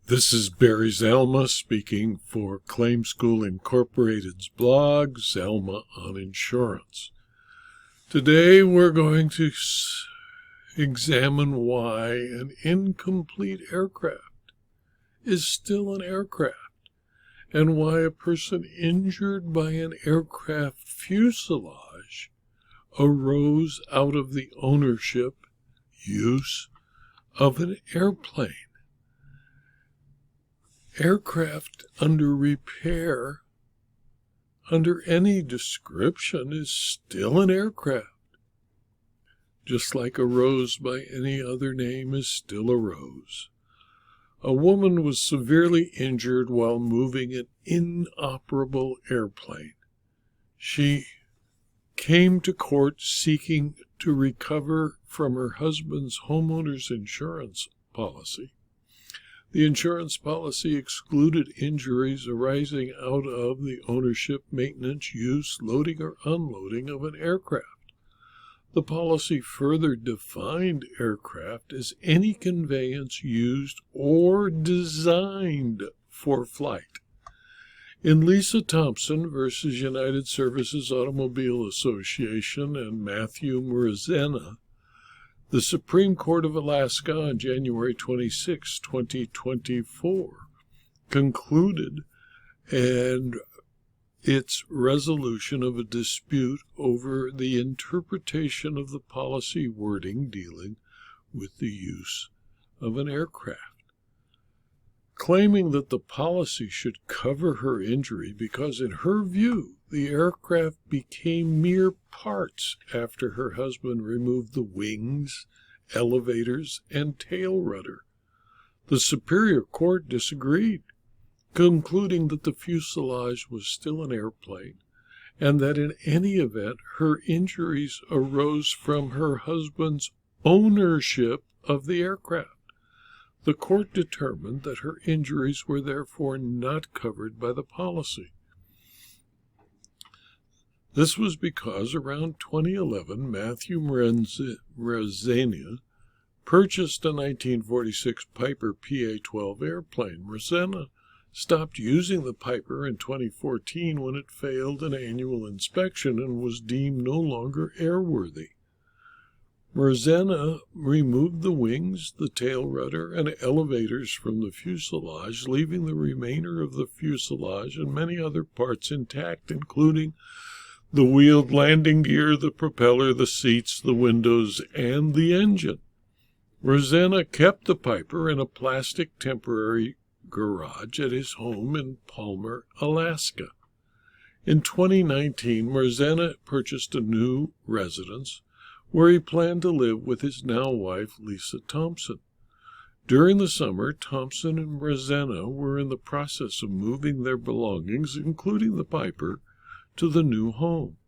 This is Barry Zalma speaking for Claim School Incorporated's blog, Zalma on Insurance. Today we're going to examine why an incomplete aircraft is still an aircraft, and why a person injured by an aircraft fuselage arose out of the ownership, use of an airplane. Aircraft under repair, under any description, is still an aircraft. Just like Arose by any other name is still Arose. A woman was severely injured while moving an inoperable airplane. She came to court seeking to recover from her husband's homeowner's insurance policy. The insurance policy excluded injuries arising out of the ownership, maintenance, use, loading, or unloading of an aircraft. The policy further defined aircraft as any conveyance used or designed for flight. In Lisa Thompson versus United Services Automobile Association and Matthew Mrzena, the Supreme Court of Alaska on January 26, 2024, concluded its resolution of a dispute over the interpretation of the policy wording dealing with the use of an aircraft, claiming that the policy should cover her injury because, in her view, the aircraft became mere parts after her husband removed the wings, elevators, and tail rudder. The Superior Court disagreed, concluding that the fuselage was still an airplane, and that in any event her injuries arose from her husband's ownership of the aircraft. The court determined that her injuries were therefore not covered by the policy. This was because around 2011, Matthew Mrzena purchased a 1946 Piper PA-12 airplane. Mrzena stopped using the Piper in 2014 when it failed an annual inspection and was deemed no longer airworthy. Mrzena removed the wings, the tail rudder, and elevators from the fuselage, leaving the remainder of the fuselage and many other parts intact, including the wheeled landing gear, the propeller, the seats, the windows, and the engine. Mrzena kept the Piper in a plastic temporary garage at his home in Palmer, Alaska. In 2019, Mrzena purchased a new residence where he planned to live with his now wife, Lisa Thompson. During the summer, Thompson and Mrzena were in the process of moving their belongings, including the Piper, to the new home.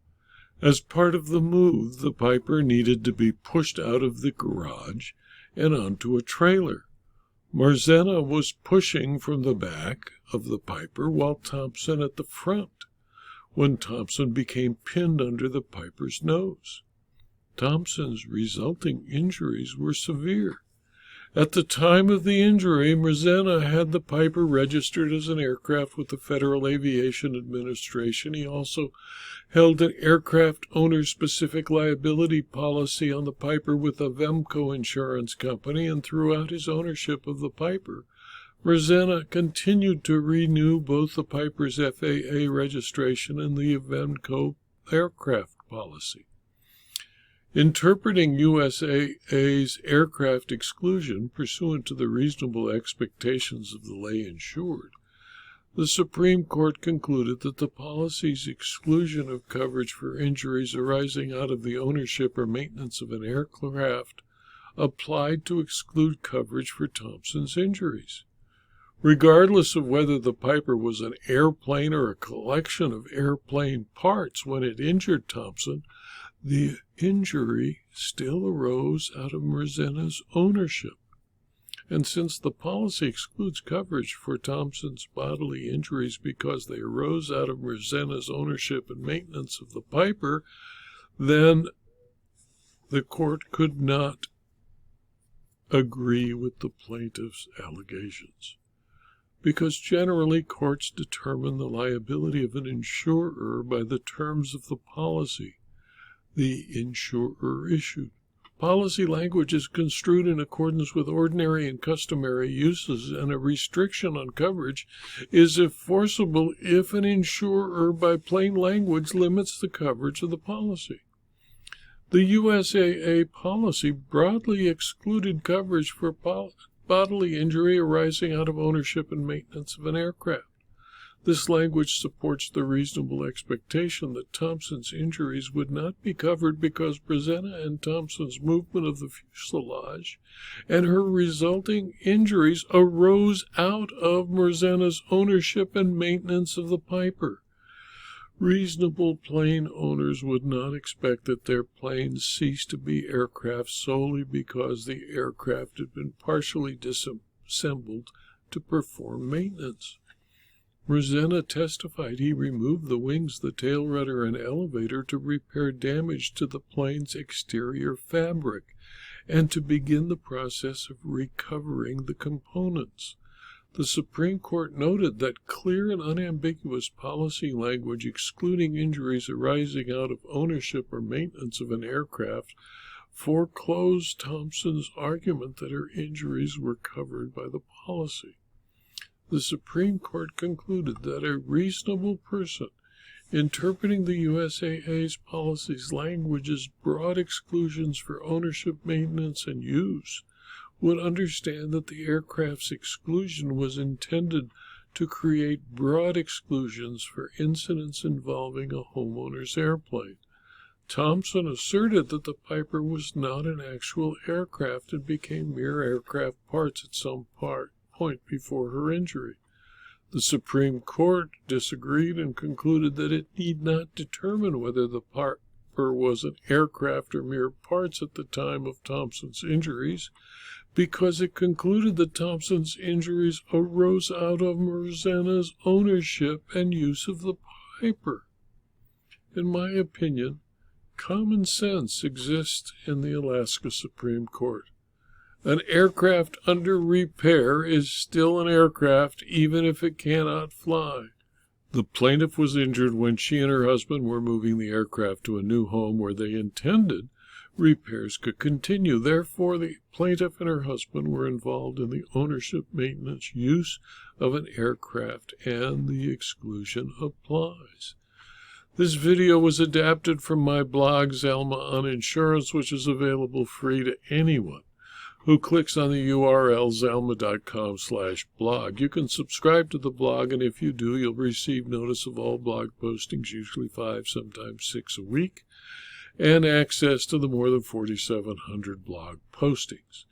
As part of the move, the Piper needed to be pushed out of the garage and onto a trailer. Mrzena was pushing from the back of the Piper while Thompson at the front, when Thompson became pinned under the Piper's nose. Thompson's resulting injuries were severe. At the time of the injury, Mrzena had the Piper registered as an aircraft with the Federal Aviation Administration. He also held an aircraft owner-specific liability policy on the Piper with a Vemco insurance company, and throughout his ownership of the Piper, Mrzena continued to renew both the Piper's FAA registration and the Vemco aircraft policy. Interpreting USAA's aircraft exclusion pursuant to the reasonable expectations of the lay insured, the Supreme Court concluded that the policy's exclusion of coverage for injuries arising out of the ownership or maintenance of an aircraft applied to exclude coverage for Thompson's injuries. Regardless of whether the Piper was an airplane or a collection of airplane parts when it injured Thompson, the injury still arose out of Mrzena's ownership. And since the policy excludes coverage for Thompson's bodily injuries because they arose out of Mrzena's ownership and maintenance of the Piper, then the court could not agree with the plaintiff's allegations. because generally courts determine the liability of an insurer by the terms of the policy the insurer issued. Policy language is construed in accordance with ordinary and customary uses, and a restriction on coverage is enforceable if an insurer by plain language limits the coverage of the policy. The USAA policy broadly excluded coverage for bodily injury arising out of ownership and maintenance of an aircraft. This language supports the reasonable expectation that Thompson's injuries would not be covered because Mrzena and Thompson's movement of the fuselage and her resulting injuries arose out of Mrzena's ownership and maintenance of the Piper. Reasonable plane owners would not expect that their planes cease to be aircraft solely because the aircraft had been partially disassembled to perform maintenance. Mrzena testified he removed the wings, the tail rudder, and elevator to repair damage to the plane's exterior fabric and to begin the process of recovering the components. The Supreme Court noted that clear and unambiguous policy language excluding injuries arising out of ownership or maintenance of an aircraft foreclosed Thompson's argument that her injuries were covered by the policy. The Supreme Court concluded that a reasonable person interpreting the USAA's policy's language as broad exclusions for ownership, maintenance, and use would understand that the aircraft's exclusion was intended to create broad exclusions for incidents involving a homeowner's airplane. Thompson asserted that the Piper was not an actual aircraft and became mere aircraft parts at some point before her injury. The Supreme Court disagreed and concluded that it need not determine whether the Piper was an aircraft or mere parts at the time of Thompson's injuries, because it concluded that Thompson's injuries arose out of Mrzena's ownership and use of the Piper. In my opinion, common sense exists in the Alaska Supreme Court. An aircraft under repair is still an aircraft even if it cannot fly. The plaintiff was injured when she and her husband were moving the aircraft to a new home where they intended repairs could continue. Therefore, the plaintiff and her husband were involved in the ownership, maintenance, use of an aircraft, and the exclusion applies. This video was adapted from my blog, Zelma on Insurance, which is available free to anyone who clicks on the URL zelma.com/blog. You can subscribe to the blog, and if you do, you'll receive notice of all blog postings, usually 5, sometimes 6 a week, and access to the more than 4,700 blog postings.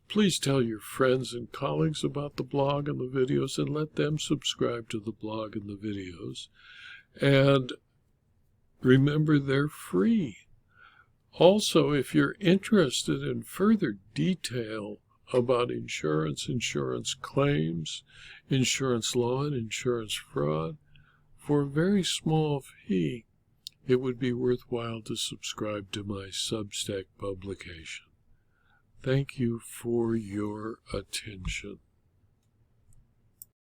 Please tell your friends and colleagues about the blog and the videos, and let them subscribe to the blog and the videos. And remember, they're free. Also, if you're interested in further detail about insurance, insurance claims, insurance law, and insurance fraud, for a very small fee, it would be worthwhile to subscribe to my Substack publication. Thank you for your attention.